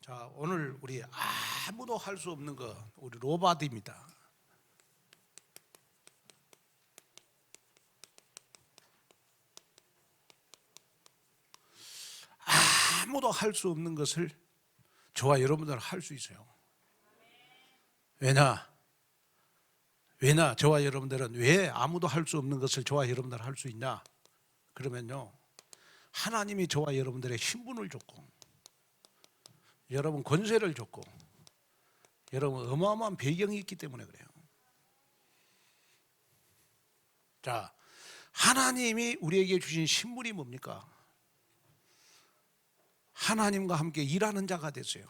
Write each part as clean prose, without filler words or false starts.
자, 오늘 우리 아무도 할 수 없는 거 우리 로바드입니다. 아무도 할 수 없는 것을 저와 여러분들은 할 수 있어요. 왜냐 저와 여러분들은 왜 아무도 할 수 없는 것을 저와 여러분들은 할 수 있냐? 그러면요, 하나님이 저와 여러분들의 신분을 줬고, 여러분 권세를 줬고, 여러분 어마어마한 배경이 있기 때문에 그래요. 자, 하나님이 우리에게 주신 신분이 뭡니까? 하나님과 함께 일하는 자가 됐어요.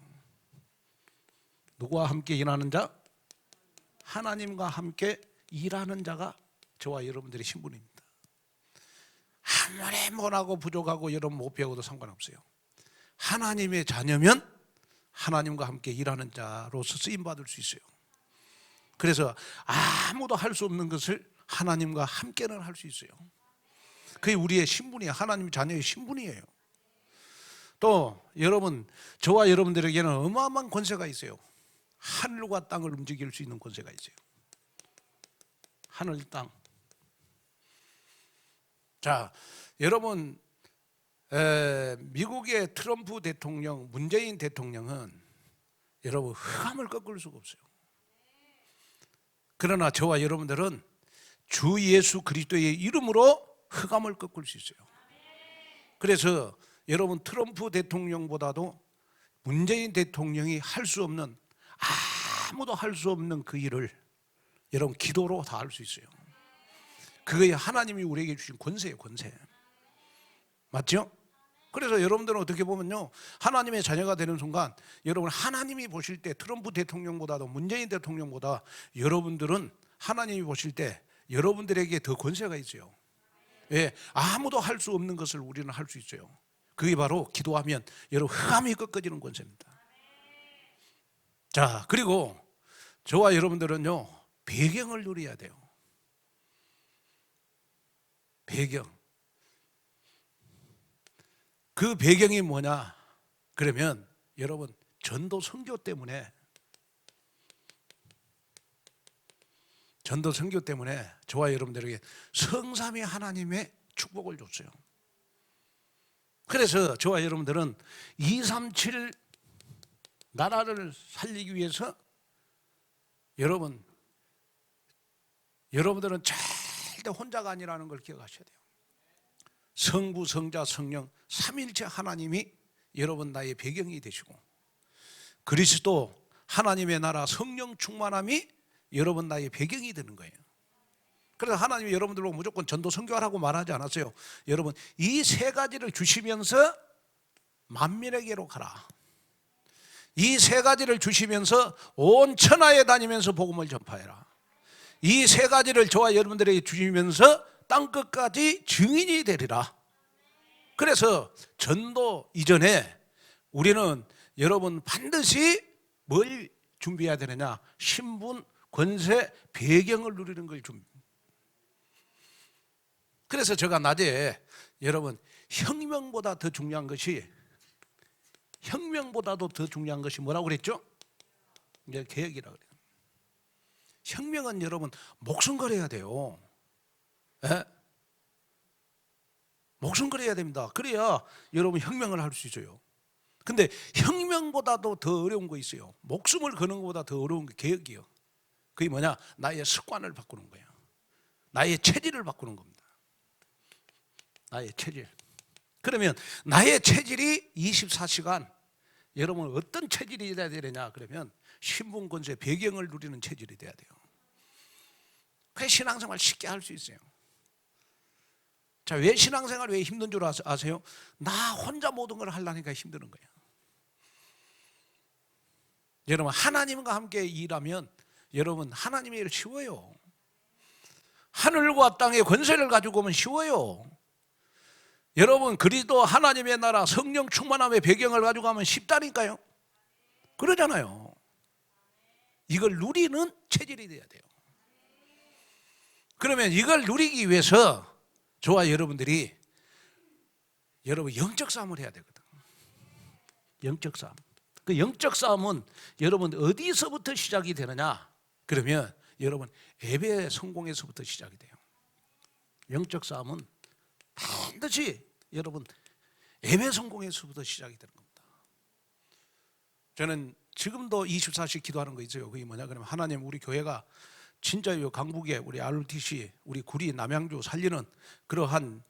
누구와 함께 일하는 자? 하나님과 함께 일하는 자가 저와 여러분들의 신분입니다. 아무리 못하고 부족하고 여러분 못 배워도 상관없어요. 하나님의 자녀면 하나님과 함께 일하는 자로서 쓰임받을 수 있어요. 그래서 아무도 할 수 없는 것을 하나님과 함께는 할 수 있어요. 그게 우리의 신분이에요. 하나님 자녀의 신분이에요. 또 여러분, 저와 여러분들에게는 어마어마한 권세가 있어요. 하늘과 땅을 움직일 수 있는 권세가 있어요. 하늘, 땅. 자, 여러분, 미국의 트럼프 대통령, 문재인 대통령은 여러분 흑암을 꺾을 수가 없어요. 그러나 저와 여러분들은 주 예수 그리스도의 이름으로 흑암을 꺾을 수 있어요. 그래서 여러분, 트럼프 대통령보다도 문재인 대통령이 할 수 없는, 아무도 할 수 없는 그 일을 여러분 기도로 다 할 수 있어요. 그게 하나님이 우리에게 주신 권세예요, 권세. 맞죠? 그래서 여러분들은 어떻게 보면요, 하나님의 자녀가 되는 순간 여러분 하나님이 보실 때 트럼프 대통령보다도 문재인 대통령보다 여러분들은 하나님이 보실 때 여러분들에게 더 권세가 있어요. 예, 아무도 할 수 없는 것을 우리는 할 수 있어요. 그게 바로 기도하면 여러분 흑암이 꺾어지는 권세입니다. 자, 그리고 저와 여러분들은요, 배경을 누려야 돼요. 배경. 그 배경이 뭐냐? 그러면 여러분, 전도 선교 때문에 저와 여러분들에게 성삼위 하나님의 축복을 줬어요. 그래서 저와 여러분들은 237 나라를 살리기 위해서 여러분들은 절대 혼자가 아니라는 걸 기억하셔야 돼요. 성부, 성자, 성령 삼일체 하나님이 여러분 나의 배경이 되시고, 그리스도 하나님의 나라 성령 충만함이 여러분 나의 배경이 되는 거예요. 그래서 하나님이 여러분들로 무조건 전도 선교하라고 말하지 않았어요. 여러분, 이 세 가지를 주시면서 만민에게로 가라. 이 세 가지를 주시면서 온 천하에 다니면서 복음을 전파해라. 이 세 가지를 저와 여러분들에게 주시면서 땅끝까지 증인이 되리라. 그래서 전도 이전에 우리는 여러분 반드시 뭘 준비해야 되느냐? 신분, 권세, 배경을 누리는 걸 준비합니다. 그래서 제가 낮에 여러분 혁명보다도 더 중요한 것이 뭐라고 그랬죠? 이제 개혁이라고 그래요. 혁명은 여러분 목숨 걸어야 돼요. 예? 목숨 걸어야 됩니다. 그래야 여러분 혁명을 할 수 있어요. 근데 혁명보다도 더 어려운 거 있어요. 목숨을 거는 것보다 더 어려운 게 개혁이에요. 그게 뭐냐? 나의 습관을 바꾸는 거예요. 나의 체질을 바꾸는 겁니다. 나의 체질. 그러면 나의 체질이 24시간, 여러분 어떤 체질이 돼야 되느냐? 그러면 신분, 권세, 배경을 누리는 체질이 돼야 돼요. 그래야 신앙생활 쉽게 할 수 있어요. 자, 왜 신앙생활 왜 힘든 줄 아세요? 나 혼자 모든 걸 하려니까 힘드는 거예요. 여러분 하나님과 함께 일하면 여러분 하나님의 일을 쉬워요. 하늘과 땅의 권세를 가지고 오면 쉬워요. 여러분 그리스도 하나님의 나라 성령 충만함의 배경을 가지고 가면 쉽다니까요. 그러잖아요. 이걸 누리는 체질이 돼야 돼요. 그러면 이걸 누리기 위해서 저와 여러분들이 여러분 영적 싸움을 해야 되거든. 영적 싸움. 그 영적 싸움은 여러분 어디서부터 시작이 되느냐? 그러면 여러분 예배 성공에서부터 시작이 돼요. 영적 싸움은 반드시 여러분 예배 성공에서부터 시작이 되는 겁니다. 저는 지금도 24시 기도하는 거 있어요. 그게 뭐냐 그러면 하나님 우리 교회가 진짜 이 강북에 우리 RTC 우리 구리 남양주 살리는 그러한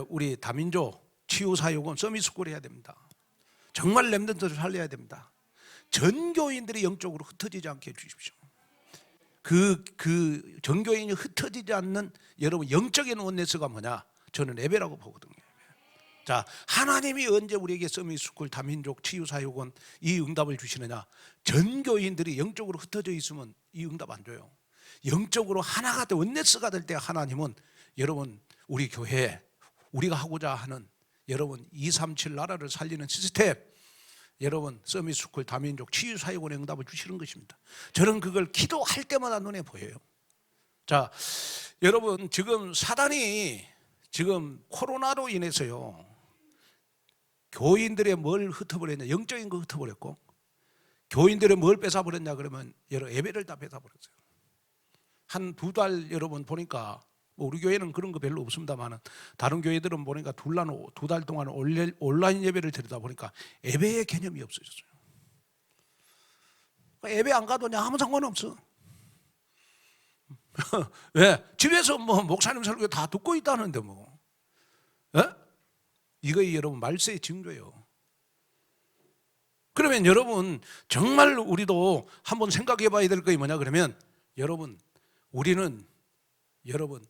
우리 다민족 치유사역은 서밋스쿨 해야 됩니다. 정말 렘넌트를 살려야 됩니다. 전 교인들이 영적으로 흩어지지 않게 해주십시오. 그 전교인이 흩어지지 않는 여러분 영적인 원네스가 뭐냐? 저는 예배라고 보거든요. 자, 하나님이 언제 우리에게 서밋스쿨 다민족 치유사역원 이 응답을 주시느냐? 전교인들이 영적으로 흩어져 있으면 이 응답 안 줘요. 영적으로 하나가 돼 원네스가 될 때 하나님은 여러분 우리 교회에 우리가 하고자 하는 여러분 237 나라를 살리는 시스템 여러분 서밋스쿨 다민족 치유사역원의 응답을 주시는 것입니다. 저는 그걸 기도할 때마다 눈에 보여요. 자, 여러분 지금 사단이 지금 코로나로 인해서요 교인들의 뭘 흩어버렸냐? 영적인 거 흩어버렸고 교인들의 뭘 뺏어버렸냐 그러면 여러 예배를 다 뺏어버렸어요. 한 두 달 여러분 보니까 뭐 우리 교회는 그런 거 별로 없습니다만 다른 교회들은 보니까 두 달 동안 온라인 예배를 드리다 보니까 예배의 개념이 없어졌어요. 예배 안 가도 그냥 아무 상관없어. 왜? 집에서 뭐 목사님 설교 다 듣고 있다는데 뭐. 이거 여러분 말세의 징조예요. 그러면 여러분 정말 우리도 한번 생각해 봐야 될 게 뭐냐 그러면 여러분 우리는 여러분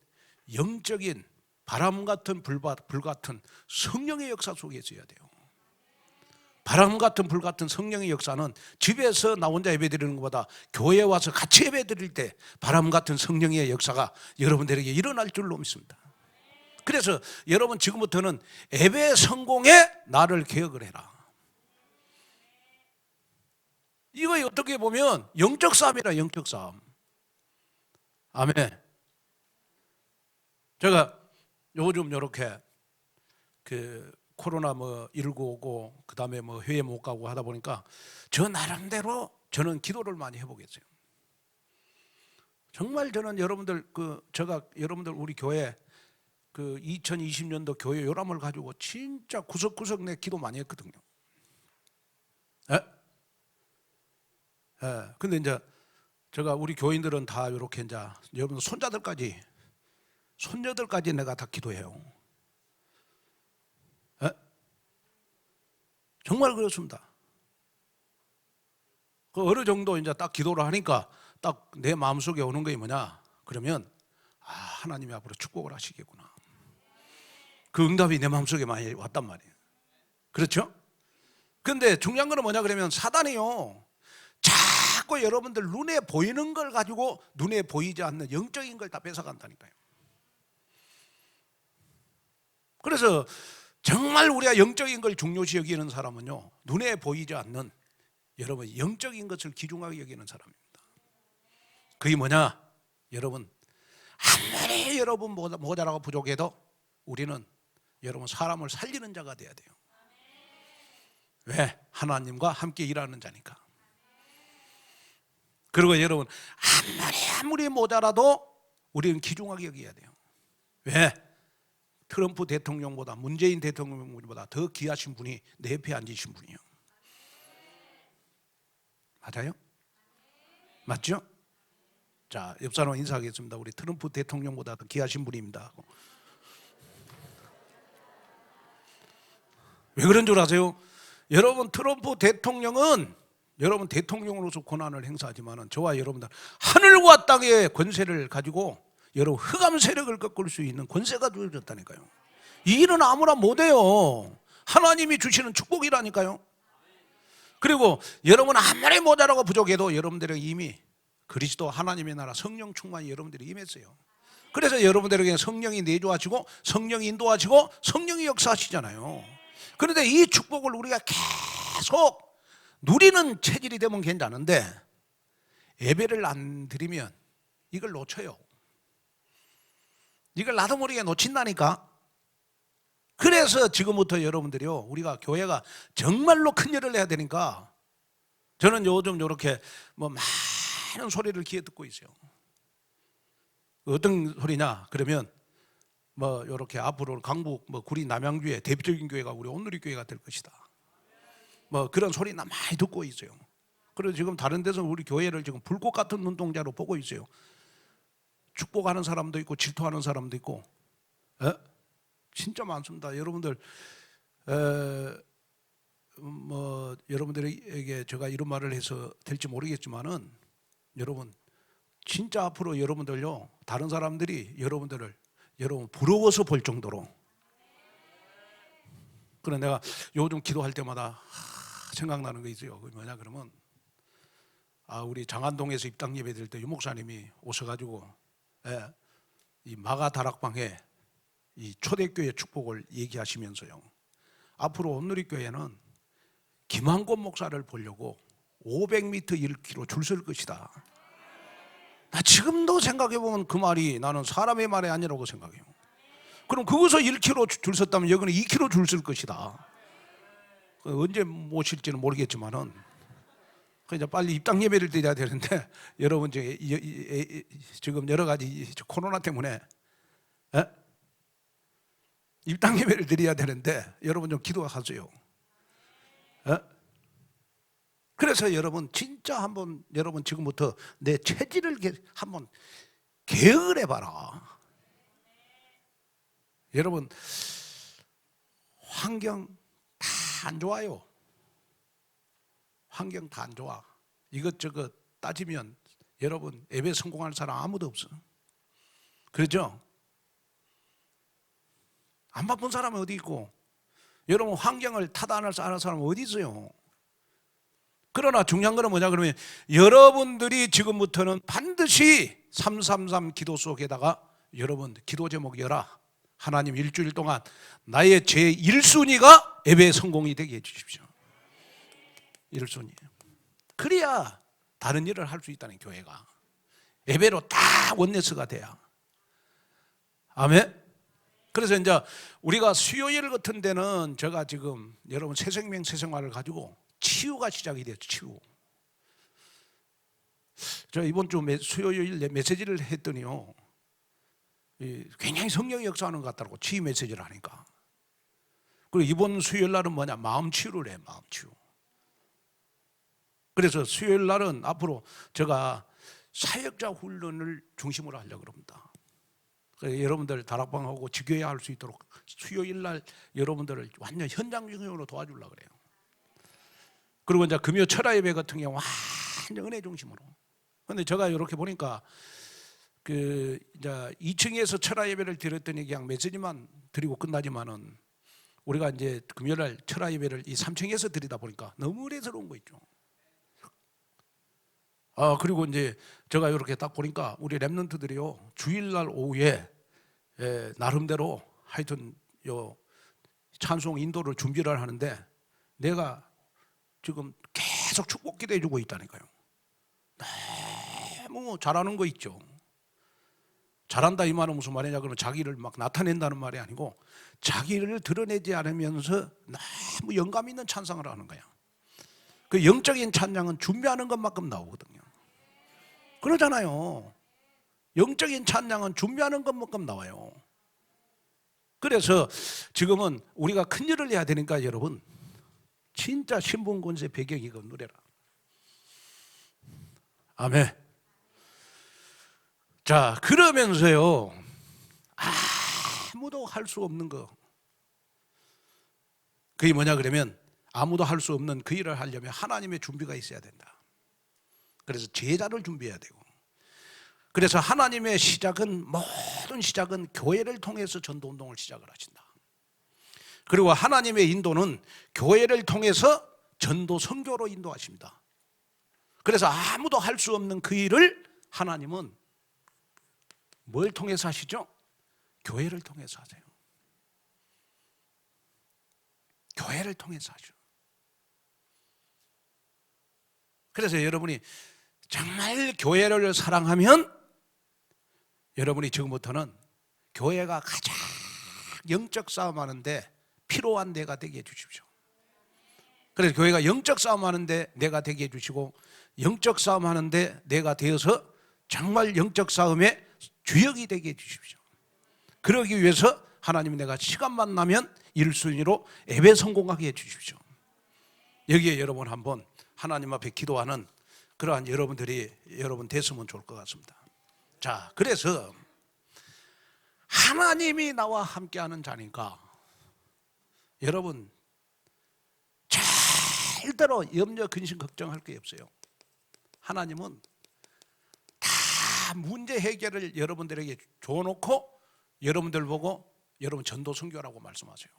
영적인 바람 같은 불 같은 성령의 역사 속에 있어야 돼요. 바람 같은 불 같은 성령의 역사는 집에서 나 혼자 예배 드리는 것보다 교회에 와서 같이 예배 드릴 때 바람 같은 성령의 역사가 여러분들에게 일어날 줄로 믿습니다. 그래서 여러분 지금부터는 예배 성공에 나를 개혁을 해라. 이거 어떻게 보면 영적 싸움이라 영적 싸움. 아멘. 제가 요즘 이렇게 그 코로나 뭐 19 오고 그 다음에 뭐 회에 못 가고 하다 보니까 저 나름대로 저는 기도를 많이 해보겠어요. 정말 저는 여러분들 제가 여러분들 우리 교회 그 2020년도 교회 요람을 가지고 진짜 구석구석 내 기도 많이 했거든요. 근데 이제 제가 우리 교인들은 다 이렇게 이제 여러분 손녀들까지 내가 다 기도해요. 정말 그렇습니다. 그 어느 정도 이제 딱 기도를 하니까 딱 내 마음속에 오는 게 뭐냐? 그러면 하나님이 앞으로 축복을 하시겠구나. 그 응답이 내 마음속에 많이 왔단 말이에요. 그렇죠? 근데 중요한 거는 뭐냐 그러면 사단이요 자꾸 여러분들 눈에 보이는 걸 가지고 눈에 보이지 않는 영적인 걸 다 뺏어간다니까요. 그래서 정말 우리가 영적인 걸 중요시 여기는 사람은요 눈에 보이지 않는 여러분 영적인 것을 귀중하게 여기는 사람입니다. 그게 뭐냐? 여러분 아무리 여러분 모자라고 부족해도 우리는 여러분 사람을 살리는 자가 돼야 돼요. 왜? 하나님과 함께 일하는 자니까. 그리고 여러분 아무리 모자라도 우리는 귀중하게 여겨야 돼요. 왜? 트럼프 대통령보다 문재인 대통령보다 더 귀하신 분이 내 옆에 앉으신 분이에요. 맞아요? 맞죠? 자, 옆 사람 인사하겠습니다. 우리 트럼프 대통령보다 더 귀하신 분입니다. 왜 그런 줄 아세요? 여러분 트럼프 대통령은 여러분 대통령으로서 권한을 행사하지만 저와 여러분들 하늘과 땅의 권세를 가지고 여러분 흑암 세력을 꺾을 수 있는 권세가 주어졌다니까요. 이 일은 아무나 못해요. 하나님이 주시는 축복이라니까요. 그리고 여러분 아무리 모자라고 부족해도 여러분들에게 이미 그리스도 하나님의 나라 성령 충만이 여러분들이 임했어요. 그래서 여러분들에게 성령이 내주하시고 성령이 인도하시고 성령이 역사하시잖아요. 그런데 이 축복을 우리가 계속 누리는 체질이 되면 괜찮은데 예배를 안 드리면 이걸 놓쳐요. 이걸 나도 모르게 놓친다니까. 그래서 지금부터 여러분들이요 우리가 교회가 정말로 큰 일을 해야 되니까 저는 요즘 이렇게 뭐 많은 소리를 귀에 듣고 있어요. 어떤 소리냐 그러면 뭐 이렇게 앞으로 강북 뭐 구리 남양주의 대표적인 교회가 우리 온누리 교회가 될 것이다. 뭐 그런 소리나 많이 듣고 있어요. 그래서 지금 다른 데서 우리 교회를 지금 불꽃 같은 눈동자로 보고 있어요. 축복하는 사람도 있고 질투하는 사람도 있고, 진짜 많습니다. 여러분들, 뭐 여러분들에게 제가 이런 말을 해서 될지 모르겠지만은 여러분 진짜 앞으로 여러분들요 다른 사람들이 여러분들을 여러분 부러워서 볼 정도로. 그래 내가 요즘 기도할 때마다 생각나는 거 있어요. 그게 뭐냐 그러면 우리 장안동에서 입당 예배 드릴 때 유 목사님이 오셔가지고 이 마가 다락방에 이 초대교회 축복을 얘기하시면서요. 앞으로 온누리교회는 김한권 목사를 보려고 500m 1km 줄 설 것이다. 나 지금도 생각해보면 그 말이 나는 사람의 말이 아니라고 생각해요. 그럼 거기서 1km 줄 섰다면 여기는 2km 줄 설 것이다. 언제 모실지는 모르겠지만은 이제 빨리 입당 예배를 드려야 되는데 여러분 지금 여러 가지 코로나 때문에 입당 예배를 드려야 되는데 여러분 좀 기도하세요. 그래서 여러분 진짜 한번 여러분 지금부터 내 체질을 한번 개혁을 해봐라. 여러분 환경 다 안 좋아요. 환경 다 안 좋아. 이것저것 따지면 여러분 예배 성공할 사람 아무도 없어. 그렇죠? 안 바쁜 사람은 어디 있고 여러분 환경을 타단할 사람은 어디 있어요? 그러나 중요한 거는 뭐냐 그러면 여러분들이 지금부터는 반드시 333 기도 속에다가 여러분 기도 제목 열어. 하나님 일주일 동안 나의 제1순위가 예배 성공이 되게 해주십시오. 1순위. 그래야 다른 일을 할 수 있다는 교회가 예배로 다 원네스가 돼야. 아멘. 그래서 이제 우리가 수요일 같은 데는 제가 지금 여러분 새생명 새생활을 가지고 치유가 시작이 됐죠. 치유. 저 이번 주 수요일 메시지를 했더니요 굉장히 성령이 역사하는 것 같더라고. 치유 메시지를 하니까. 그리고 이번 수요일 날은 뭐냐 마음 치유를 해. 마음 치유. 그래서 수요일 날은 앞으로 제가 사역자 훈련을 중심으로 하려고 합니다. 여러분들 다락방하고 지교회 할 수 있도록 수요일 날 여러분들을 완전 현장 중심으로 도와주려고 그래요. 그리고 이제 금요 철야 예배 같은 경우 완전 은혜 중심으로. 근데 제가 이렇게 보니까 그 이제 2층에서 철야 예배를 드렸더니 그냥 메시지만 드리고 끝나지만은 우리가 이제 금요일 날 철야 예배를 이 3층에서 드리다 보니까 너무 은혜스러운 거 있죠. 그리고 이제 제가 이렇게 딱 보니까 우리 랩런트들이요 주일날 오후에 나름대로 하여튼 요 찬송 인도를 준비를 하는데 내가 지금 계속 축복 기도해 주고 있다니까요. 너무 잘하는 거 있죠. 잘한다 이 말은 무슨 말이냐 그러면 자기를 막 나타낸다는 말이 아니고 자기를 드러내지 않으면서 너무 영감 있는 찬양을 하는 거야. 그 영적인 찬양은 준비하는 것만큼 나오거든요. 그러잖아요. 영적인 찬양은 준비하는 것만큼 나와요. 그래서 지금은 우리가 큰 일을 해야 되니까 여러분 진짜 신분권세 배경이고 누려라. 아멘. 자 그러면서요 아무도 할 수 없는 거 그게 뭐냐 그러면 아무도 할 수 없는 그 일을 하려면 하나님의 준비가 있어야 된다. 그래서 제자를 준비해야 되고 그래서 하나님의 시작은 모든 시작은 교회를 통해서 전도운동을 시작을 하신다. 그리고 하나님의 인도는 교회를 통해서 전도 선교로 인도하십니다. 그래서 아무도 할 수 없는 그 일을 하나님은 뭘 통해서 하시죠? 교회를 통해서 하세요. 교회를 통해서 하죠. 그래서 여러분이 정말 교회를 사랑하면 여러분이 지금부터는 교회가 가장 영적 싸움하는데 필요한 데가 되게 해주십시오. 그래서 교회가 영적 싸움 하는데 내가 되게 해주시고, 영적 싸움 하는데 내가 되어서 정말 영적 싸움의 주역이 되게 해주십시오. 그러기 위해서 하나님이 내가 시간만 나면 1순위로 예배 성공하게 해주십시오. 여기에 여러분 한번 하나님 앞에 기도하는 그러한 여러분 됐으면 좋을 것 같습니다. 자, 그래서 하나님이 나와 함께하는 자니까 여러분 절대로 염려, 근심, 걱정할 게 없어요. 하나님은 다 문제 해결을 여러분들에게 줘놓고 여러분들 보고 여러분 전도 선교라고 말씀하세요.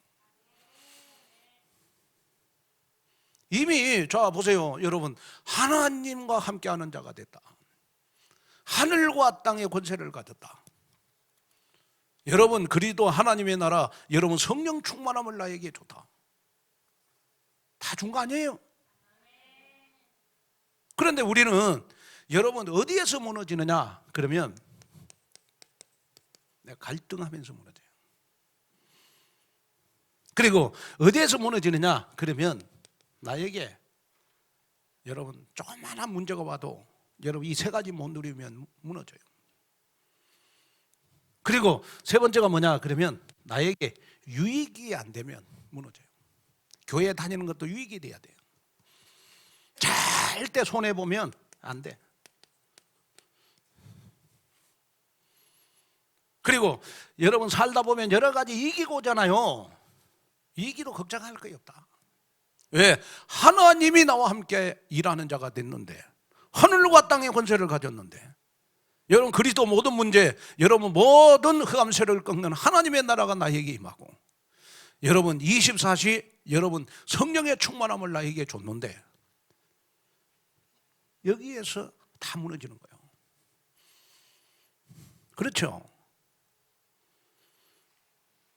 이미 자 보세요, 여러분 하나님과 함께하는 자가 됐다. 하늘과 땅의 권세를 가졌다. 여러분 그리도 하나님의 나라, 여러분 성령 충만함을 나에게 줬다. 다 준 거 아니에요? 그런데 우리는 여러분 어디에서 무너지느냐 그러면 내가 갈등하면서 무너져요. 그리고 어디에서 무너지느냐 그러면 나에게 여러분 조그마한 문제가 와도 여러분 이 세 가지 못 누리면 무너져요. 그리고 세 번째가 뭐냐 그러면 나에게 유익이 안 되면 무너져요. 교회 다니는 것도 유익이 돼야 돼요. 절대 손해보면 안 돼. 그리고 여러분 살다 보면 여러 가지 이기고 오잖아요. 이기도 걱정할 거이 없다. 왜? 하나님이 나와 함께 일하는 자가 됐는데, 하늘과 땅의 권세를 가졌는데, 여러분 그리스도 모든 문제, 여러분 모든 흑암세를 꺾는 하나님의 나라가 나에게 임하고, 여러분 24시 여러분 성령의 충만함을 나에게 줬는데 여기에서 다 무너지는 거예요. 그렇죠?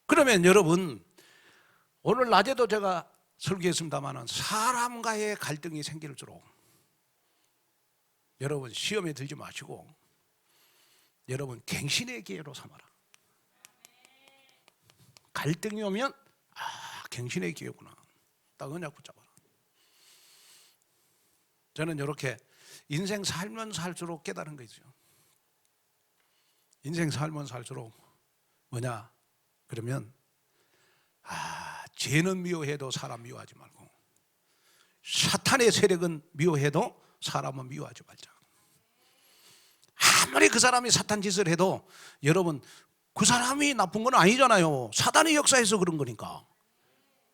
그러면 여러분 오늘 낮에도 제가 설교했습니다만 사람과의 갈등이 생길수록 여러분 시험에 들지 마시고 여러분 갱신의 기회로 삼아라. 갈등이 오면 갱신의 기회구나. 딱 언약 붙잡아라. 저는 이렇게 인생 살면 살수록 깨달은 거 있어요. 인생 살면 살수록 뭐냐 그러면 죄는 미워해도 사람 미워하지 말고 사탄의 세력은 미워해도 사람은 미워하지 말자. 아무리 그 사람이 사탄 짓을 해도 여러분 그 사람이 나쁜 건 아니잖아요. 사단의 역사에서 그런 거니까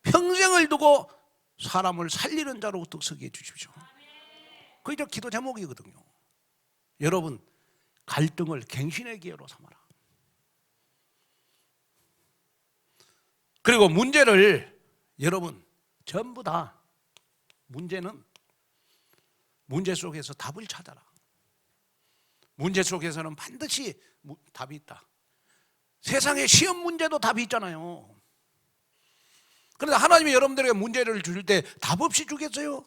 평생을 두고 사람을 살리는 자로 우뚝 서게 해주십시오. 그게 기도 제목이거든요. 여러분 갈등을 갱신의 기회로 삼아라. 그리고 문제를 여러분 전부 다 문제는 문제 속에서 답을 찾아라. 문제 속에서는 반드시 답이 있다. 세상에 시험 문제도 답이 있잖아요. 그런데 하나님이 여러분들에게 문제를 줄 때 답 없이 주겠어요?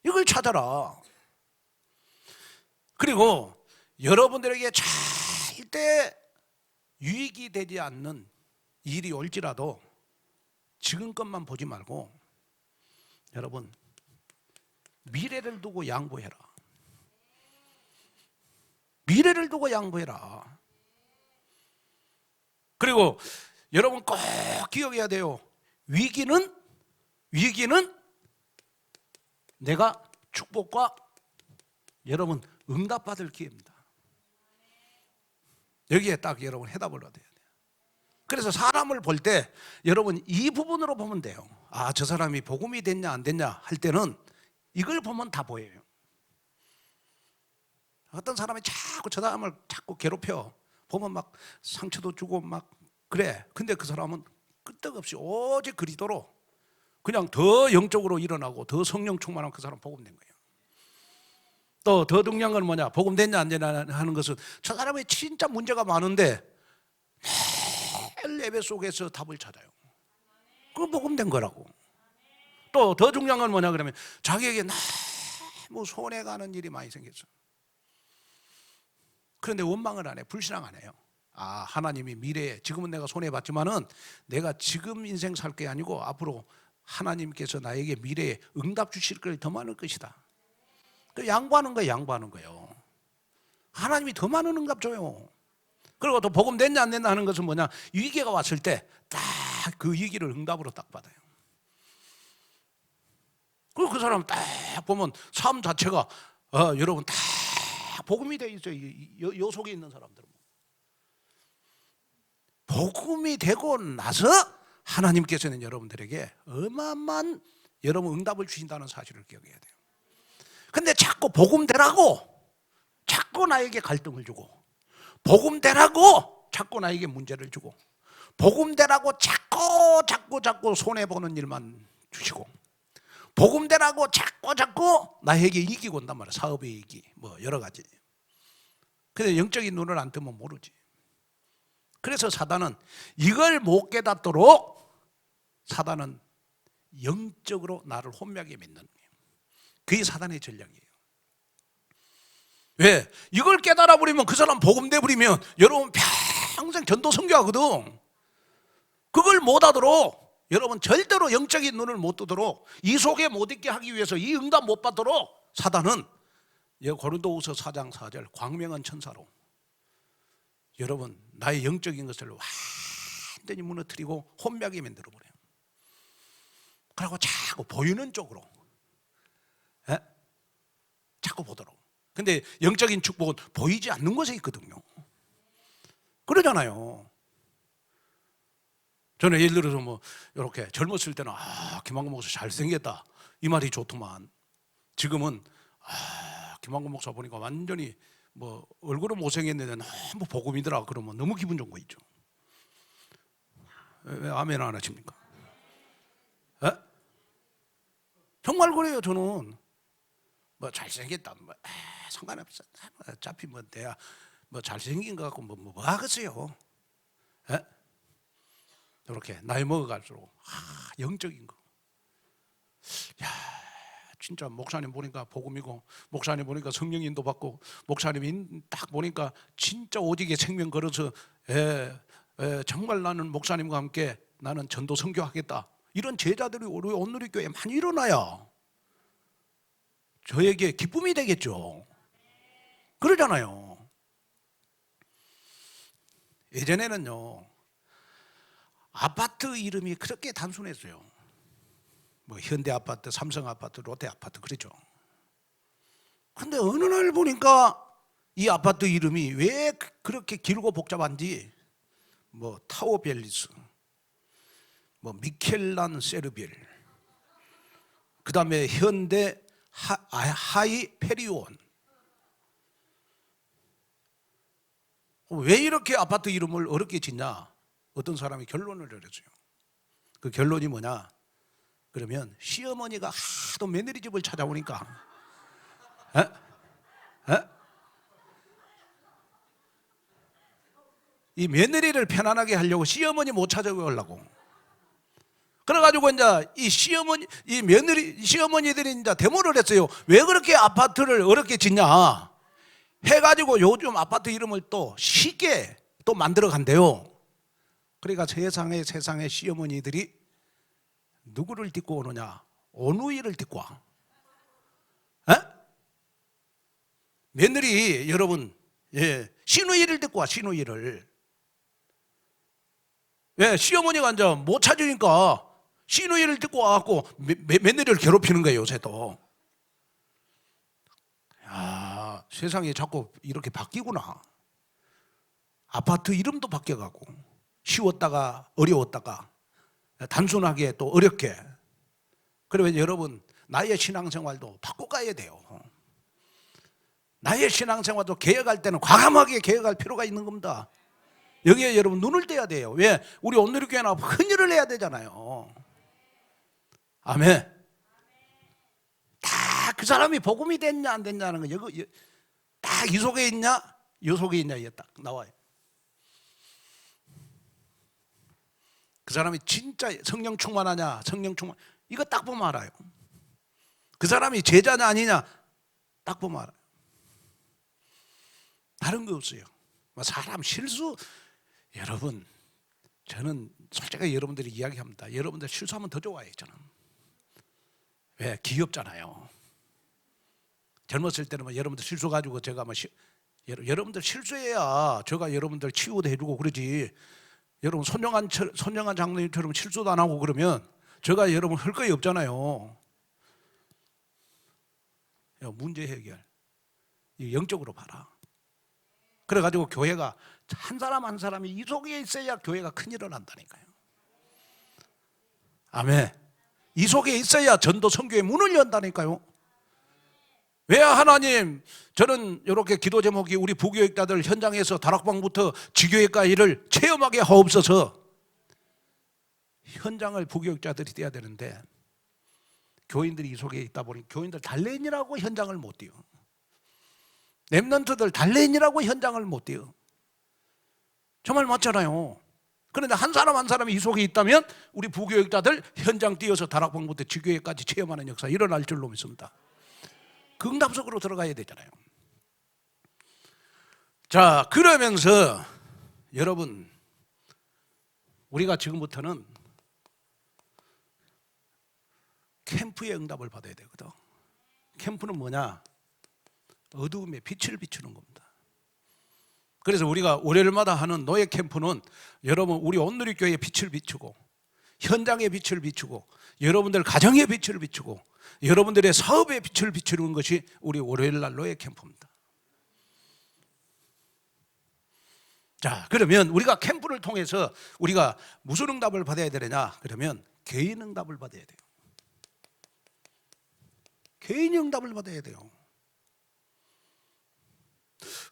이걸 찾아라. 그리고 여러분들에게 절대 유익이 되지 않는 일이 올지라도 지금 것만 보지 말고 여러분 미래를 두고 양보해라. 미래를 두고 양보해라. 그리고 여러분 꼭 기억해야 돼요. 위기는 내가 축복과 여러분 응답받을 기회입니다. 여기에 딱 여러분 해답을 얻어야 돼요. 그래서 사람을 볼 때 여러분 이 부분으로 보면 돼요. 저 사람이 복음이 됐냐 안 됐냐 할 때는 이걸 보면 다 보여요. 어떤 사람이 자꾸 저 사람을 자꾸 괴롭혀 보면 막 상처도 주고 막 그래. 근데 그 사람은 끄떡없이 오직 그리스도로 그냥 더 영적으로 일어나고 더 성령 충만한 그 사람 복음된 거예요. 또 더 중요한 건 뭐냐? 복음 됐냐 안 됐냐 하는 것은 저 사람이 진짜 문제가 많은데 매일 예배 속에서 답을 찾아요. 그건 복음된 거라고. 또 더 중요한 건 뭐냐 그러면 자기에게 너무 손해가는 일이 많이 생겼어. 그런데 원망을 안 해. 불신앙 안 해요. 하나님이 미래에 지금은 내가 손해봤지만은 내가 지금 인생 살 게 아니고 앞으로 하나님께서 나에게 미래에 응답 주실 걸 더 많을 것이다. 그 양보하는 거예요. 양보하는 거예요. 하나님이 더 많은 응답 줘요. 그리고 또 복음 됐냐 안 됐냐 하는 것은 뭐냐, 위기가 왔을 때 딱 그 위기를 응답으로 딱 받아요. 그리고 그 사람 딱 보면 삶 자체가 여러분 다 복음이 돼 있어요. 요 속에 있는 사람들은 복음이 되고 나서 하나님께서는 여러분들에게 어마어마한 여러분 응답을 주신다는 사실을 기억해야 돼요. 근데 자꾸 복음 되라고 자꾸 나에게 갈등을 주고, 복음 되라고 자꾸 나에게 문제를 주고, 복음 되라고 자꾸 손해보는 일만 주시고, 복음 되라고 자꾸 나에게 이기고 온단 말이야. 사업의 이기 뭐 여러 가지. 근데 영적인 눈을 안 뜨면 모르지. 그래서 사단은 이걸 못 깨닫도록 사단은 영적으로 나를 혼미하게 만드는 거예요. 그게 사단의 전략이에요. 왜? 이걸 깨달아 버리면 그 사람 복음 돼 버리면 여러분 평생 전도 선교하거든. 그걸 못 하도록 여러분 절대로 영적인 눈을 못 뜨도록, 이 속에 못 있게 하기 위해서, 이 응답 못 받도록 사단은 고린도후서 4장 4절 광명한 천사로 여러분 나의 영적인 것을 완전히 무너뜨리고 혼미하게 만들어 버려요. 그리고 자꾸 보이는 쪽으로 자꾸 보도록. 근데 영적인 축복은 보이지 않는 곳에 있거든요. 그러잖아요. 저는 예를 들어서 뭐 이렇게 젊었을 때는 김한근 목사 잘생겼다 이 말이 좋더만, 지금은 김한근 목사 보니까 완전히 뭐 얼굴은 못생겼는데 너무 복음이더라 그러면 너무 기분 좋은 거 있죠. 왜 아멘 안 하십니까? 정말 그래요. 저는 뭐 잘생겼다 뭐 상관없어. 어차피 뭐 내가 뭐 잘생긴 것 같고 뭐 하겠어요. 이렇게 나이 먹어갈수록 영적인 거. 야, 진짜 목사님 보니까 복음이고, 목사님 보니까 성령 인도 받고, 목사님 딱 보니까 진짜 오직의 생명 걸어서 정말 나는 목사님과 함께 나는 전도 선교하겠다. 이런 제자들이 우리 온누리교회에 많이 일어나야 저에게 기쁨이 되겠죠. 그러잖아요. 예전에는요 아파트 이름이 그렇게 단순했어요. 뭐 현대아파트, 삼성아파트, 롯데아파트 그러죠. 근데 어느 날 보니까 이 아파트 이름이 왜 그렇게 길고 복잡한지, 뭐 타워벨리스, 뭐 미켈란 세르빌, 그 다음에 현대 하이 페리온. 왜 이렇게 아파트 이름을 어렵게 짓냐? 어떤 사람이 결론을 내렸어요. 그 결론이 뭐냐? 그러면 시어머니가 하도 며느리 집을 찾아오니까 이 며느리를 편안하게 하려고 시어머니 못 찾아오려고. 그래가지고 이제 이 며느리 시어머니들이 이제 데모를 했어요. 왜 그렇게 아파트를 어렵게 짓냐? 해가지고 요즘 아파트 이름을 또 쉽게 또 만들어 간대요. 그러니까 세상에 시어머니들이 누구를 딛고 오느냐? 온누이를 딛고 와. 며느리 여러분, 시누이를 딛고 와. 시누이를. 왜? 시어머니가 이제 못 찾으니까 시누이를 딛고 와갖고 며느리를 괴롭히는 거예요. 요새도. 야, 세상이 자꾸 이렇게 바뀌구나. 아파트 이름도 바뀌어가고, 쉬웠다가 어려웠다가 단순하게 또 어렵게. 그러면 여러분 나의 신앙생활도 바꿔가야 돼요. 나의 신앙생활도 개혁할 때는 과감하게 개혁할 필요가 있는 겁니다. 여기에 여러분 눈을 떼야 돼요. 왜? 우리 온누리교회나 헌혈을 해야 되잖아요. 아멘. 다 그 사람이 복음이 됐냐 안 됐냐는 거 딱 이 속에 있냐 이 속에 있냐 이게 딱 나와요. 그 사람이 진짜 성령 충만하냐, 성령 충만, 이거 딱 보면 알아요. 그 사람이 제자냐 아니냐 딱 보면 알아요. 다른 거 없어요. 사람 실수, 여러분 저는 솔직히 여러분들이 이야기합니다. 여러분들 실수하면 더 좋아해요. 저는. 왜? 귀엽잖아요. 젊었을 때는 뭐 여러분들 실수 가지고 제가 뭐 여러분들 실수해야 제가 여러분들 치유도 해주고 그러지. 여러분 손영한 장로님처럼 실수도 안 하고 그러면 제가 여러분 할 거이 없잖아요. 문제 해결 영적으로 봐라. 그래가지고 교회가 한 사람 한 사람이 이 속에 있어야 교회가 큰일을 한다니까요. 아멘. 이 속에 있어야 전도 선교의 문을 연다니까요. 왜 하나님, 저는 이렇게 기도 제목이 우리 부교육자들 현장에서 다락방부터 지교회까 일을 체험하게 하옵소서. 현장을 부교육자들이 뛰어야 되는데 교인들이 이 속에 있다 보니 교인들 달래인이라고 현장을 못 뛰어. 렘넌트들 달래인이라고 현장을 못 뛰어. 정말 맞잖아요. 그런데 한 사람 한 사람이 이 속에 있다면 우리 부교육자들 현장 뛰어서 다락방부터 지교회까지 체험하는 역사 일어날 줄로 믿습니다. 그 응답 속으로 들어가야 되잖아요. 자, 그러면서 여러분, 우리가 지금부터는 캠프의 응답을 받아야 되거든. 캠프는 뭐냐? 어두움에 빛을 비추는 겁니다. 그래서 우리가 월요일마다 하는 노예 캠프는 여러분 우리 온누리교회에 빛을 비추고 현장에 빛을 비추고 여러분들 가정에 빛을 비추고 여러분들의 사업에 빛을 비추는 것이 우리 월요일날 노예 캠프입니다. 자, 그러면 우리가 캠프를 통해서 우리가 무슨 응답을 받아야 되느냐? 그러면 개인 응답을 받아야 돼요. 개인 응답을 받아야 돼요.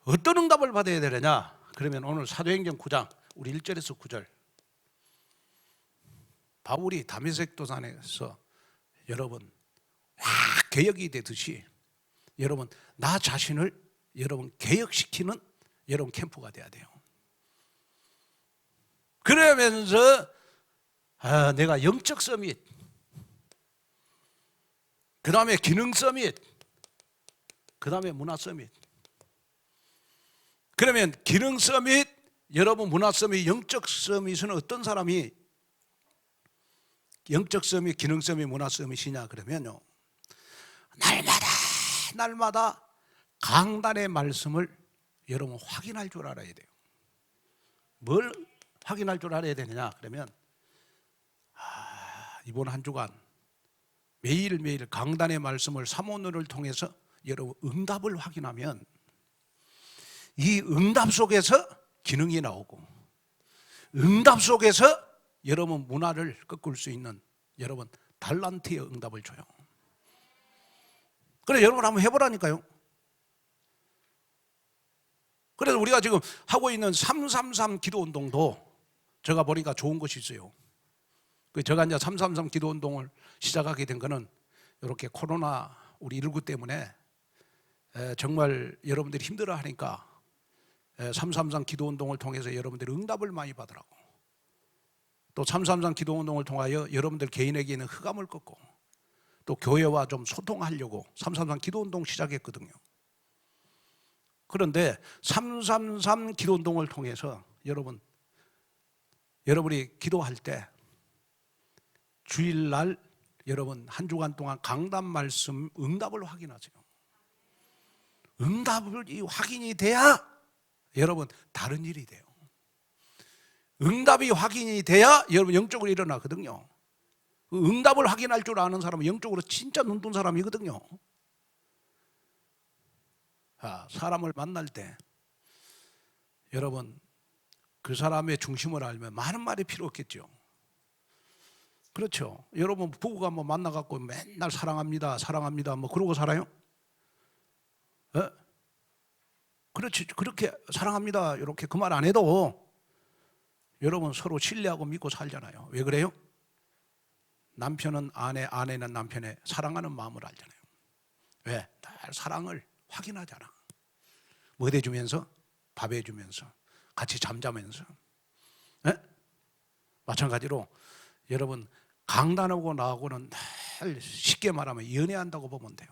어떤 응답을 받아야 되느냐? 그러면 오늘 사도행전 9장 우리 1절에서 9절 바울이 다메섹 도산에서 여러분 확 개혁이 되듯이 여러분 나 자신을 여러분 개혁시키는 여러분 캠프가 돼야 돼요. 그러면서 내가 영적 서밋, 그 다음에 기능 서밋, 그 다음에 문화 서밋. 그러면 기능 서밋, 여러분 문화 서밋, 영적 서밋은 어떤 사람이 영적 서밋, 기능 서밋, 문화 서밋이냐? 그러면요, 날마다 강단의 말씀을 여러분 확인할 줄 알아야 돼요. 뭘 확인할 줄 알아야 되느냐? 그러면 이번 한 주간 매일매일 강단의 말씀을 사모노를 통해서 여러분 응답을 확인하면 이 응답 속에서 기능이 나오고 응답 속에서 여러분 문화를 꺾을 수 있는 여러분 달란트의 응답을 줘요. 그래 여러분 한번 해보라니까요. 그래서 우리가 지금 하고 있는 333 기도운동도 제가 보니까 좋은 것이 있어요. 제가 이제 333 기도운동을 시작하게 된 거는 이렇게 코로나 우리 19 때문에 정말 여러분들이 힘들어하니까 333 기도운동을 통해서 여러분들이 응답을 많이 받으라고, 또 333 기도운동을 통하여 여러분들 개인에게 있는 흑암을 꺾고 또 교회와 좀 소통하려고 333 기도운동 시작했거든요. 그런데 333 기도운동을 통해서 여러분이 기도할 때 주일날 여러분 한 주간 동안 강단 말씀 응답을 확인하세요. 응답이 확인이 돼야 여러분 다른 일이 돼요. 응답이 확인이 돼야 여러분 영적으로 일어나거든요. 응답을 확인할 줄 아는 사람은 영적으로 진짜 눈뜬 사람이거든요. 사람을 만날 때 여러분 그 사람의 중심을 알면 많은 말이 필요 없겠죠. 그렇죠. 여러분 부부가 뭐 만나갖고 맨날 사랑합니다 사랑합니다 뭐 그러고 살아요? 그렇지. 그렇게 사랑합니다 이렇게 그 말 안 해도 여러분 서로 신뢰하고 믿고 살잖아요. 왜 그래요? 남편은 아내, 아내는 남편의 사랑하는 마음을 알잖아요. 왜? 늘 사랑을 확인하잖아. 뭐 해주면서? 밥 해주면서 같이 잠자면서. 마찬가지로 여러분 강단하고 나하고는 늘 쉽게 말하면 연애한다고 보면 돼요.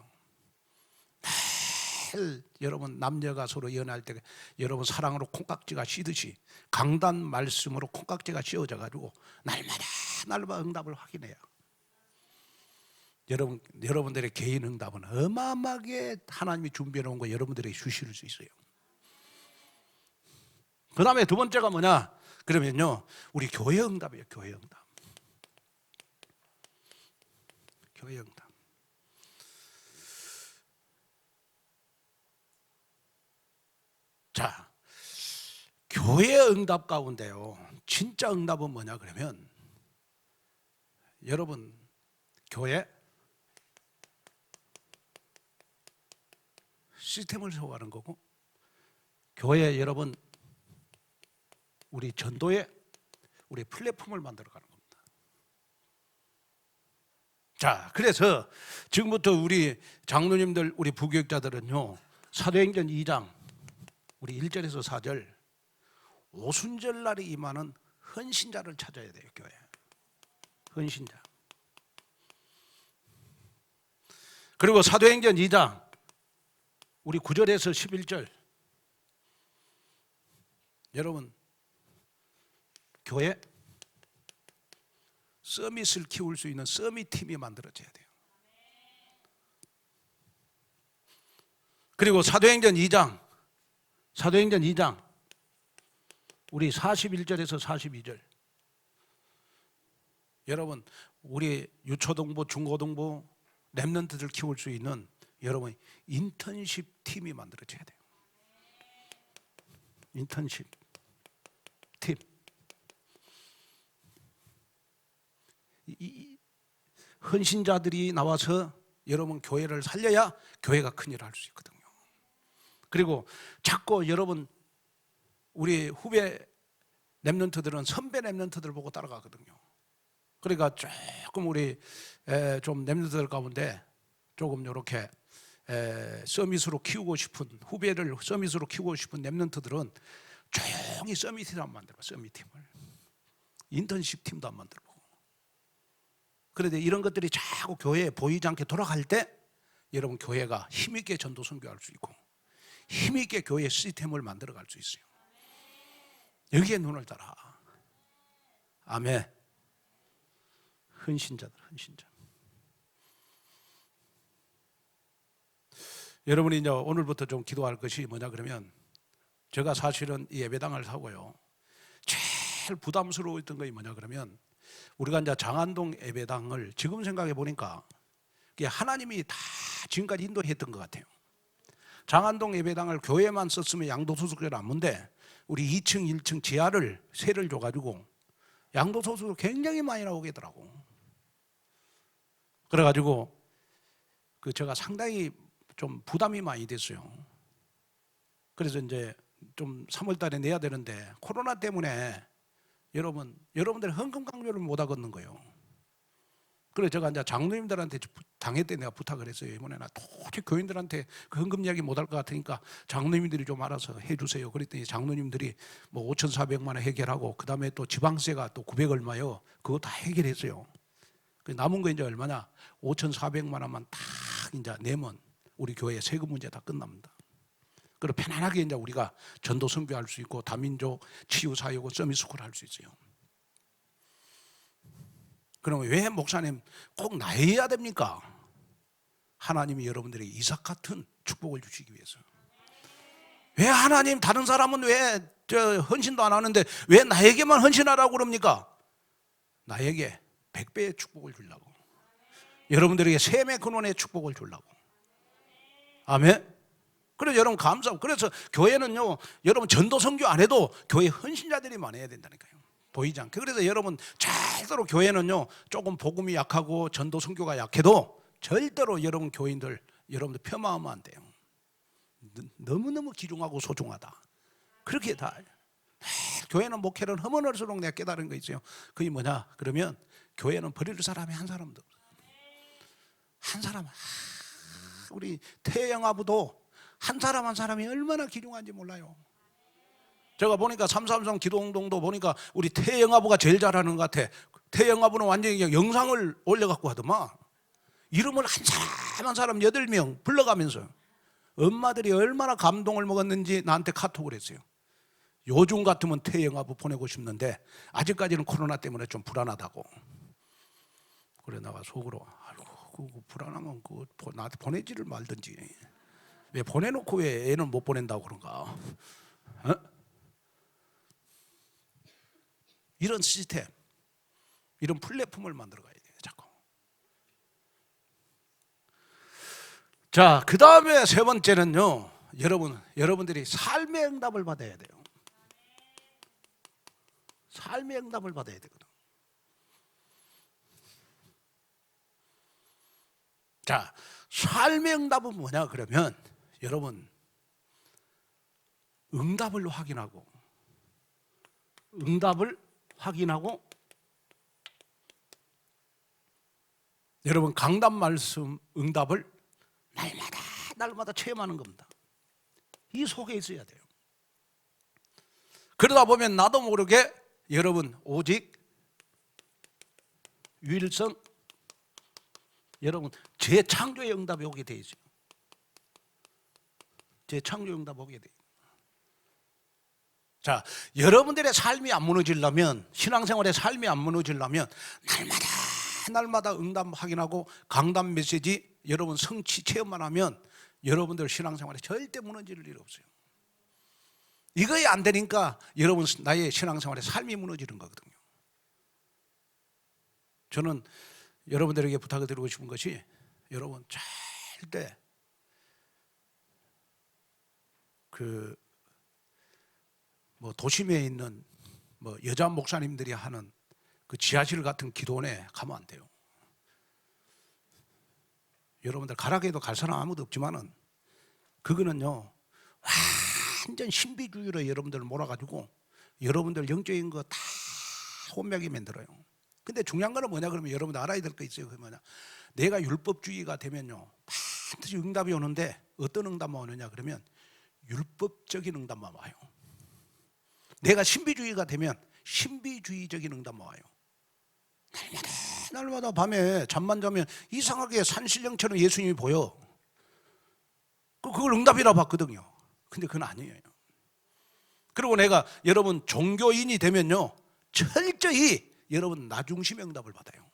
여러분 남녀가 서로 연애할 때 여러분 사랑으로 콩깍지가 씌듯이 강단 말씀으로 콩깍지가 씌워져 가지고 날마다 응답을 확인해요. 여러분들의 개인 응답은 어마어마하게 하나님이 준비해 놓은 거 여러분들에게 주실 수 있어요. 그 다음에 두 번째가 뭐냐 그러면요, 우리 교회 응답이에요. 교회 응답. 교회 응답. 자, 교회 응답 가운데요, 진짜 응답은 뭐냐 그러면 여러분 교회 시스템을 세워가는 거고, 교회 여러분 우리 전도에 우리 플랫폼을 만들어가는 겁니다. 자, 그래서 지금부터 우리 장로님들, 우리 부교육자들은요, 사도행전 2장 우리 1절에서 4절 오순절 날이 임하는 헌신자를 찾아야 돼요. 교회 헌신자. 그리고 사도행전 2장 우리 9절에서 11절 여러분 교회 서밋을 키울 수 있는 서밋 팀이 만들어져야 돼요. 그리고 사도행전 2장 우리 41절에서 42절 여러분 우리 유초등부, 중고등부 렘넌트들 키울 수 있는 여러분 인턴십 팀이 만들어져야 돼요. 인턴십 팀. 이 헌신자들이 나와서 여러분 교회를 살려야 교회가 큰 일을 할 수 있거든요. 그리고 자꾸 여러분 우리 후배 렘넌트들은 선배 렘넌트들 보고 따라가거든요. 그러니까 조금 우리 좀 렘넌트들 가운데 조금 이렇게 서밋으로 키우고 싶은 후배를 서밋으로 키우고 싶은 렘넌트들은 조용히 서밋팀을 안 만들어. 서밋팀을 인턴십 팀도 안 만들고. 그런데 이런 것들이 자꾸 교회에 보이지 않게 돌아갈 때 여러분 교회가 힘있게 전도 선교할 수 있고 힘있게 교회 시스템을 만들어갈 수 있어요. 여기에 눈을 달아. 아멘. 헌신자들, 헌신자. 여러분이 이제 오늘부터 좀 기도할 것이 뭐냐 그러면 제가 사실은 이 예배당을 사고요, 제일 부담스러웠던 것이 뭐냐 그러면 우리가 이제 장안동 예배당을 지금 생각해 보니까 하나님이 다 지금까지 인도했던 것 같아요. 장안동 예배당을 교회만 썼으면 양도소득세를 안 문데 우리 2층, 1층 지하를 세를 줘가지고 양도소득을 굉장히 많이 나오겠더라고. 그래가지고 제가 상당히 좀 부담이 많이 됐어요. 그래서 이제 좀 3월 달에 내야 되는데 코로나 때문에 여러분들이 헌금 강요를 못 하겠는 거예요. 그래서 제가 이제 장로님들한테 당회 때 내가 부탁을 했어요. 이번에 나 도저히 교인들한테 그 헌금 이야기 못 할 것 같으니까 장로님들이 좀 알아서 해주세요. 그랬더니 장로님들이 뭐 5,400만 원 해결하고 그 다음에 또 지방세가 또 900 얼마요. 그거 다 해결했어요. 남은 거 이제 얼마냐? 5,400만 원만 딱 이제 내면 우리 교회 세금 문제 다 끝납니다. 그리고 편안하게 이제 우리가 전도 선교할 수 있고 다민족 치유 사역고 서밋스쿨 할 수 있어요. 그러면 왜 목사님 꼭 나해야 됩니까? 하나님이 여러분들에게 이삭 같은 축복을 주시기 위해서. 왜 하나님 다른 사람은 왜 헌신도 안 하는데 왜 나에게만 헌신하라고 그럽니까? 나에게 100배의 축복을 주려고. 여러분들에게 샘의 근원의 축복을 주려고. 아멘. 그래서 여러분 감사하고, 그래서 교회는요 여러분 전도 선교 안 해도 교회 헌신자들이 많아야 된다니까요. 보이지 않게. 그래서 여러분 절대로 교회는요 조금 복음이 약하고 전도 선교가 약해도 절대로 여러분 교인들 여러분들 폄하하면 안 돼요. 너무너무 귀중하고 소중하다. 그렇게 다. 교회는 목회를 하면 할수록 내가 깨달은 거 있어요. 그게 뭐냐 그러면 교회는 버릴 사람이 한 사람도 없어요. 한 사람. 우리 태영아부도 한 사람 한 사람이 얼마나 귀중한지 몰라요. 제가 보니까 333 기도운동도 보니까 우리 태영아부가 제일 잘하는 것 같아. 태영아부는 완전히 영상을 올려갖고 하더만 이름을 한 사람 한 사람 8명 불러가면서 엄마들이 얼마나 감동을 먹었는지 나한테 카톡을 했어요. 요즘 같으면 태영아부 보내고 싶는데 아직까지는 코로나 때문에 좀 불안하다고. 그래 내가 속으로 아이고 그거 불안하면 그거 나한테 보내지를 말든지 왜 보내놓고 왜 애는 못 보낸다고 그런가. 어? 이런 시스템, 이런 플랫폼을 만들어 가야 돼요 자꾸. 자, 그 다음에 세 번째는요, 여러분들이 삶의 응답을 받아야 돼요. 삶의 응답을 받아야 되거든. 자, 삶의 응답은 뭐냐 그러면 여러분 응답을 확인하고 여러분 강단 말씀 응답을 날마다 체험하는 겁니다. 이 속에 있어야 돼요. 그러다 보면 나도 모르게 여러분 오직 유일성 여러분 재창조의 응답이 오게 돼 있어요. 재창조의 응답이 오게 돼요. 자, 여러분들의 삶이 안 무너지려면, 신앙생활의 삶이 안 무너지려면 날마다 응답 확인하고 강단 메시지 여러분 성취 체험만 하면 여러분들 신앙생활에 절대 무너질 일 없어요. 이거에 안 되니까 여러분 나의 신앙생활의 삶이 무너지는 거거든요. 저는 여러분들에게 부탁을 드리고 싶은 것이 여러분 절대 도심에 있는 여자 목사님들이 하는 그 지하실 같은 기도원에 가면 안 돼요. 여러분들 가라게도 갈 사람 아무도 없지만은 그거는요 완전 신비주의로 여러분들 몰아가지고 여러분들 영적인 거 다 혼맥이 만들어요. 근데 중요한 거는 뭐냐 그러면 여러분들 알아야 될 거 있어요. 그게 뭐냐, 내가 율법주의가 되면요 반드시 응답이 오는데 어떤 응답만 오느냐 그러면 율법적인 응답만 와요. 내가 신비주의가 되면 신비주의적인 응답만 와요. 날마다 밤에 잠만 자면 이상하게 산신령처럼 예수님이 보여. 그걸 응답이라 봤거든요. 근데 그건 아니에요. 그리고 내가 여러분 종교인이 되면요 철저히 여러분 나중심의 응답을 받아요.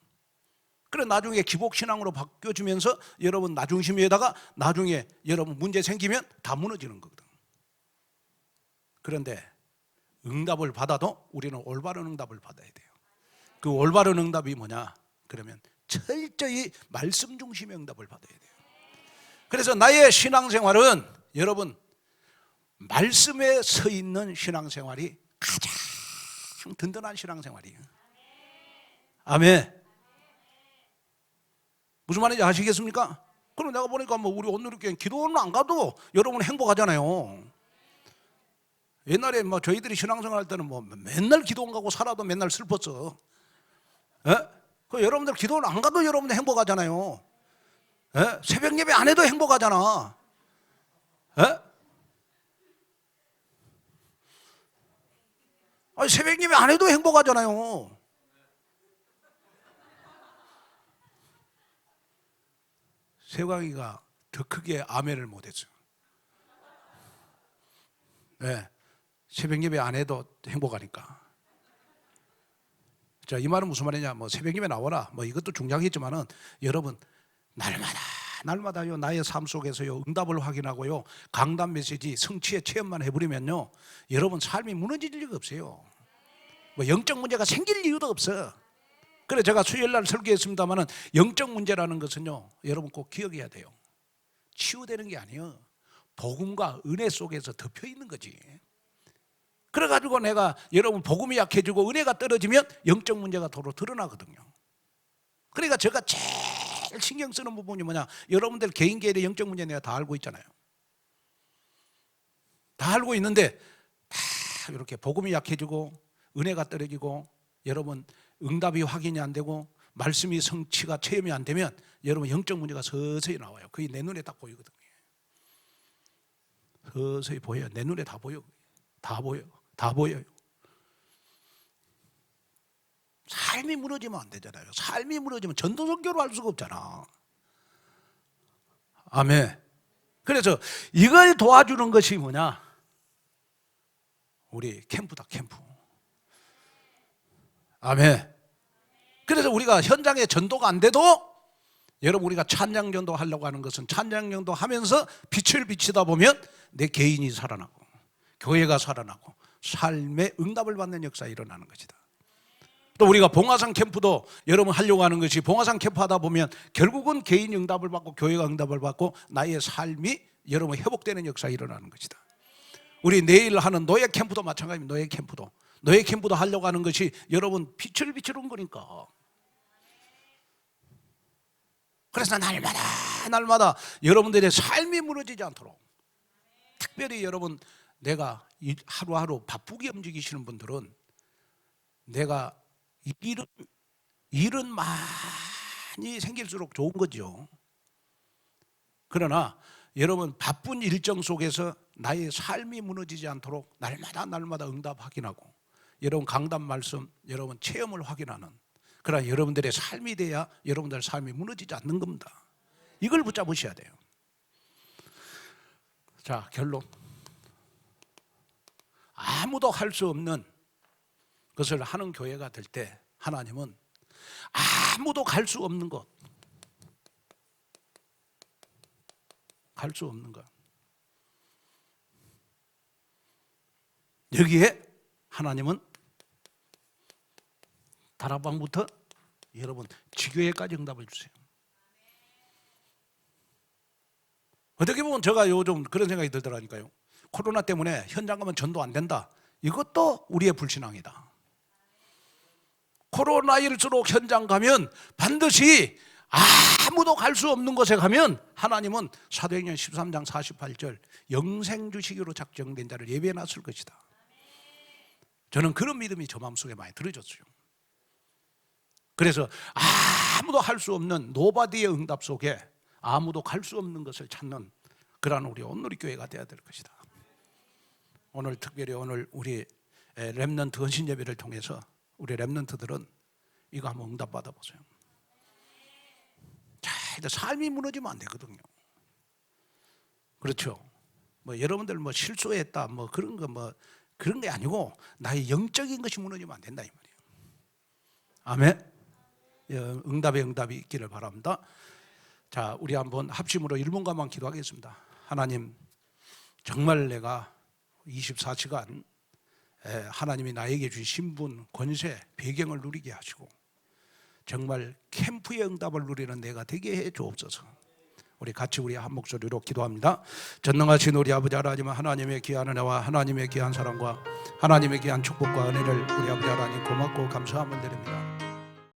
그래 나중에 기복신앙으로 바뀌어주면서 여러분 나중심에다가 나중에 여러분 문제 생기면 다 무너지는 거거든. 그런데 응답을 받아도 우리는 올바른 응답을 받아야 돼요. 그 올바른 응답이 뭐냐 그러면 철저히 말씀 중심의 응답을 받아야 돼요. 그래서 나의 신앙생활은 여러분 말씀에 서 있는 신앙생활이 가장 든든한 신앙생활이에요. 아멘. 무슨 말인지 아시겠습니까? 그럼 내가 보니까 우리 오늘교회 기도는 안 가도 여러분 행복하잖아요. 옛날에 저희들이 신앙생활 할 때는 맨날 기도 안 가고 살아도 맨날 슬펐어. 그 여러분들 기도를 안 가도 여러분들 행복하잖아요. 새벽 예배 안 해도 행복하잖아. 아니, 새벽 예배 안 해도 행복하잖아요. 세광이가 더 크게 아멘을 못했어요. 새벽 예배 안 해도 행복하니까. 자, 이 말은 무슨 말이냐? 새벽 예배 나오라. 이것도 중요하겠지만은 여러분 날마다요 나의 삶 속에서요 응답을 확인하고요 강단 메시지 성취의 체험만 해버리면요 여러분 삶이 무너질 리가 없어요. 영적 문제가 생길 이유도 없어. 그래 제가 수요일날 설교했습니다마는 영적 문제라는 것은요 여러분 꼭 기억해야 돼요. 치유되는 게 아니에요. 복음과 은혜 속에서 덮여 있는 거지. 그래가지고 내가 여러분 복음이 약해지고 은혜가 떨어지면 영적 문제가 도로 드러나거든요. 그러니까 제가 제일 신경 쓰는 부분이 뭐냐, 여러분들 개인계의 영적 문제 내가 다 알고 있잖아요. 다 알고 있는데 다 이렇게 복음이 약해지고 은혜가 떨어지고 여러분 응답이 확인이 안 되고 말씀이 성취가 체험이 안 되면 여러분 영적 문제가 서서히 나와요. 그게 내 눈에 딱 보이거든요. 서서히 보여요. 내 눈에 다 보여. 다 보여. 다 보여요. 삶이 무너지면 안 되잖아요. 삶이 무너지면 전도선교로 할 수가 없잖아. 아멘. 그래서 이걸 도와주는 것이 뭐냐? 우리 캠프다, 캠프. 아멘. 그래서 우리가 현장에 전도가 안 돼도 여러분 우리가 찬양 전도 하려고 하는 것은 찬양 전도 하면서 빛을 비치다 보면 내 개인이 살아나고 교회가 살아나고 삶의 응답을 받는 역사가 일어나는 것이다. 또 우리가 봉화산 캠프도 여러분 하려고 하는 것이 봉화산 캠프 하다 보면 결국은 개인이 응답을 받고 교회가 응답을 받고 나의 삶이 여러분 회복되는 역사가 일어나는 것이다. 우리 내일 하는 노예 캠프도 마찬가지입니다. 노예 캠프도 하려고 하는 것이 여러분 빛을 비추는 거니까. 그래서 날마다 여러분들의 삶이 무너지지 않도록 특별히 여러분 내가 하루하루 바쁘게 움직이시는 분들은 내가 일은 많이 생길수록 좋은 거죠. 그러나 여러분 바쁜 일정 속에서 나의 삶이 무너지지 않도록 날마다 응답 확인하고 여러분 강단 말씀 여러분 체험을 확인하는 그러나 여러분들의 삶이 돼야 여러분들 삶이 무너지지 않는 겁니다. 이걸 붙잡으셔야 돼요. 자, 결론. 아무도 할 수 없는 것을 하는 교회가 될 때 하나님은 아무도 갈 수 없는 것, 갈 수 없는 것, 여기에 하나님은 다락방부터 여러분 지교회까지 응답을 주세요. 어떻게 보면 제가 요즘 그런 생각이 들더라니까요. 코로나 때문에 현장 가면 전도 안 된다. 이것도 우리의 불신앙이다. 코로나일수록 현장 가면 반드시 아무도 갈 수 없는 곳에 가면 하나님은 사도행전 13장 48절 영생 주시기로 작정된 자를 예비해 놨을 것이다. 저는 그런 믿음이 저 마음속에 많이 들어졌어요. 그래서 아무도 할 수 없는 노바디의 응답 속에 아무도 갈 수 없는 것을 찾는 그러한 우리 온누리교회가 되어야 될 것이다. 오늘 특별히 오늘 우리 렘넌트 헌신 예배를 통해서 우리 렘넌트들은 이거 한번 응답 받아보세요. 자, 삶이 무너지면 안 되거든요. 그렇죠? 뭐 여러분들 뭐 실수했다 뭐 그런 거 뭐 그런 게 아니고 나의 영적인 것이 무너지면 안 된다 이 말이에요. 아멘. 응답의 응답이 있기를 바랍니다. 자, 우리 한번 합심으로 1분간만 기도하겠습니다. 하나님, 정말 내가 24시간 하나님이 나에게 주신 신분, 권세, 배경을 누리게 하시고 정말 캠프의 응답을 누리는 내가 되게 해 주옵소서. 우리 같이 우리 한 목소리로 기도합니다. 전능하신 우리 아버지 하나님, 하나님의 귀한 은혜와 하나님의 귀한 사랑과 하나님의 귀한 축복과 은혜를 우리 아버지 하나님 고맙고 감사함을 드립니다.